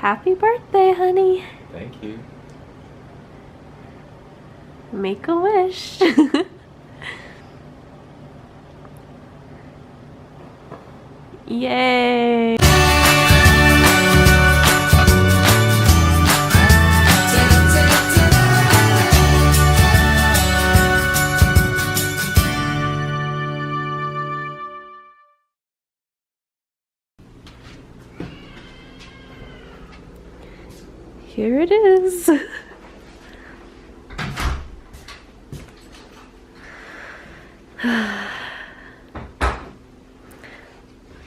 Happy birthday, honey. Thank you. Make a wish. Yay. Here it is.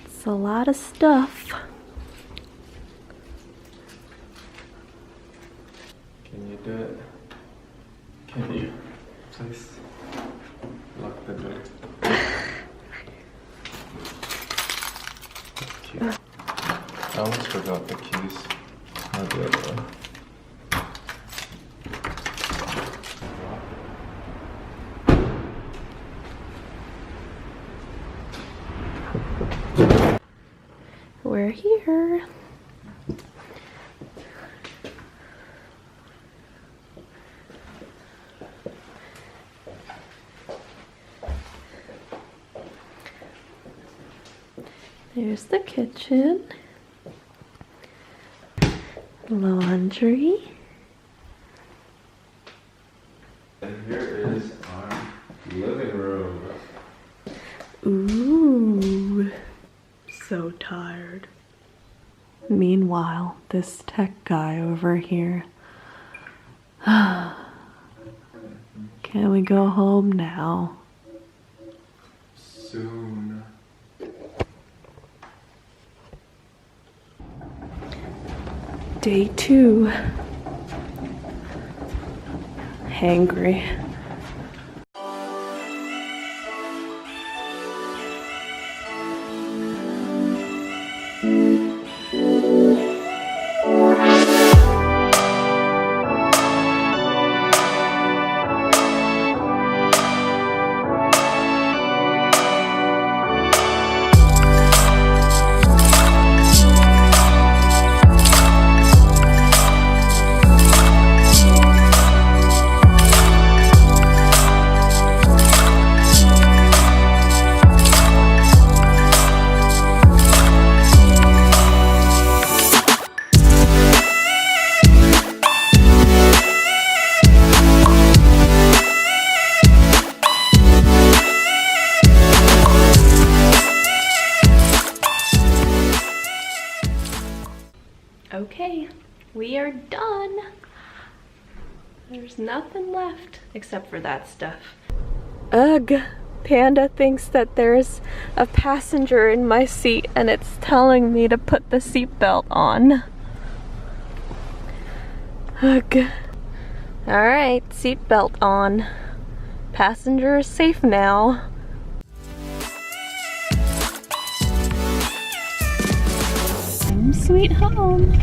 It's a lot of stuff. Can you do it? Can you please lock the door? That's cute. I almost forgot the keys. Not the other one. We're here. There's the kitchen. Laundry. And here is our living room. Ooh. So tired. Meanwhile, this tech guy over here. Can we go home now? Soon. Day 2. Hangry. Okay, we are done. There's nothing left except for that stuff. Ugh, Panda thinks that there's a passenger in my seat and it's telling me to put the seatbelt on. Ugh. Alright, seatbelt on. Passenger is safe now. Home sweet home.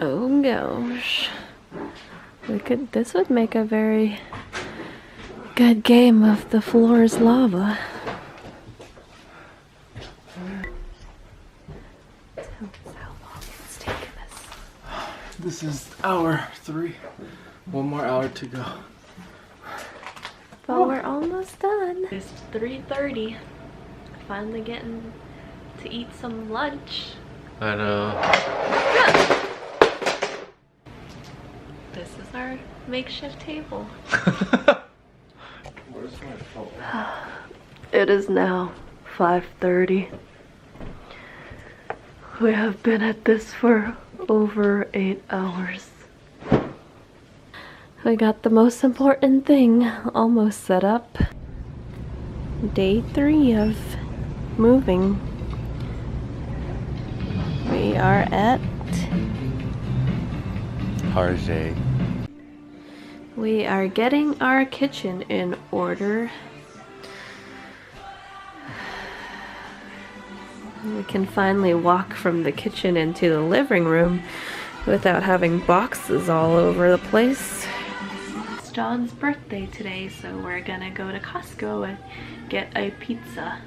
Oh gosh. This would make a very good game of The Floor is Lava. Tell us how long it's taken us. This is hour 3. One more hour to go. But we're almost done. It's 3:30. Finally getting to eat some lunch. I know. This is our makeshift table. Where's my phone? It is now 5:30. We have been at this for over 8 hours. We got the most important thing almost set up. Day 3 of moving. We are at Target. We are getting our kitchen in order. We can finally walk from the kitchen into the living room without having boxes all over the place. It's John's birthday today, so we're gonna go to Costco and get a pizza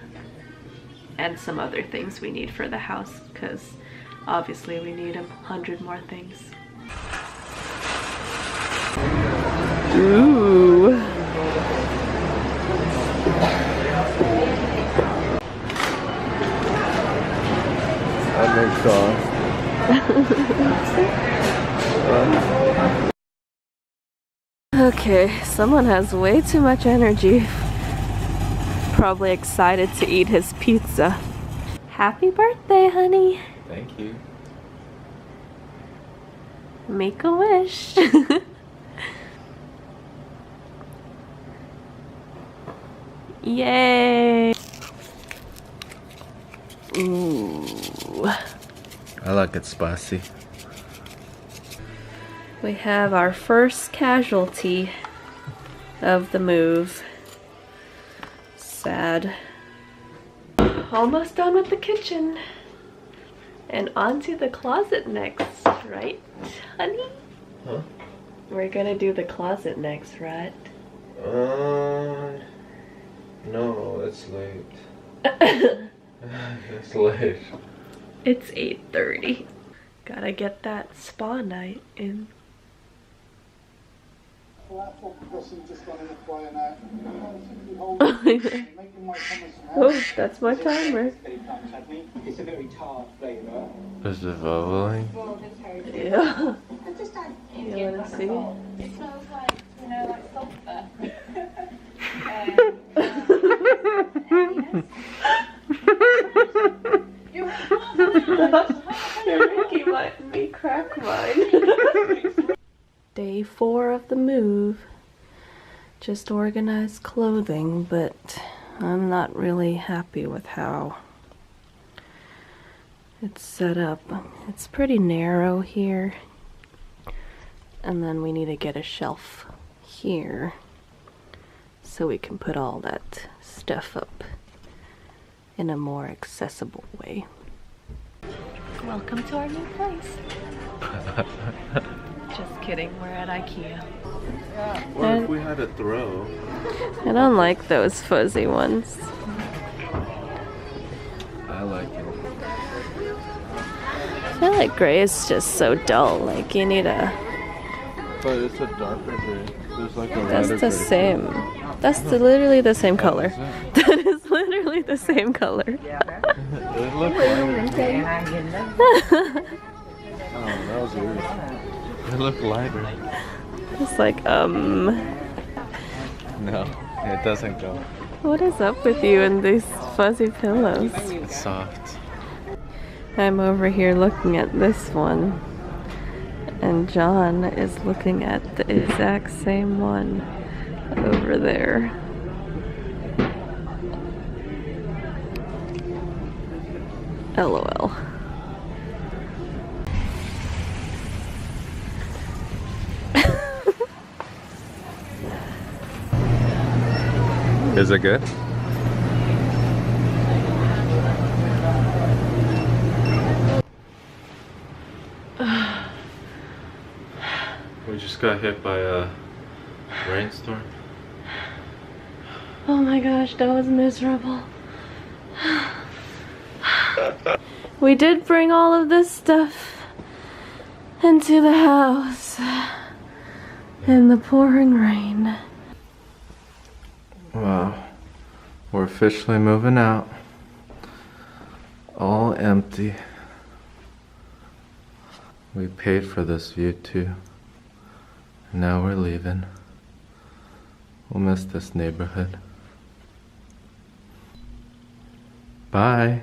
and some other things we need for the house, because obviously we need 100 more things. Ooh. That makes sense. Okay, someone has way too much energy. Probably excited to eat his pizza. Happy birthday, honey. Thank you. Make a wish. Yay! Ooh. I like it spicy. We have our first casualty of the move. Sad. Almost done with the kitchen. And onto the closet next, right, honey? Huh? We're gonna do the closet next, right? No, it's late. It's late. It's 8:30. Gotta get that spa night in. Oh, that's my timer. It's a very tart flavour. Is it bubbling? Yeah. You wanna see? It smells like, you know, like sulphur. You're making me crack mine. Day 4 of the move. Just organized clothing, but I'm not really happy with how it's set up. It's pretty narrow here. And then we need to get a shelf here so we can put all that stuff up in a more accessible way. Welcome to our new place. Just kidding, we're at IKEA. Or if we had a throw. I don't like those fuzzy ones. I like it. I feel like gray is just so dull, like you need a... But it's a darker gray. There's like a That's lighter the gray. same. That's literally the same color. Is it? That is literally the same color. It looked lighter. Oh, that was weird. It looked lighter. It's like, No, it doesn't go. what is up with you and these fuzzy pillows? It's soft. I'm over here looking at this one, and John is looking at the exact same one over there. LOL. Is it good? We just got hit by a rainstorm. Oh my gosh, that was miserable. We did bring all of this stuff into the house in the pouring rain. Wow. We're officially moving out. All empty. We paid for this view too. Now we're leaving. We'll miss this neighborhood. Bye.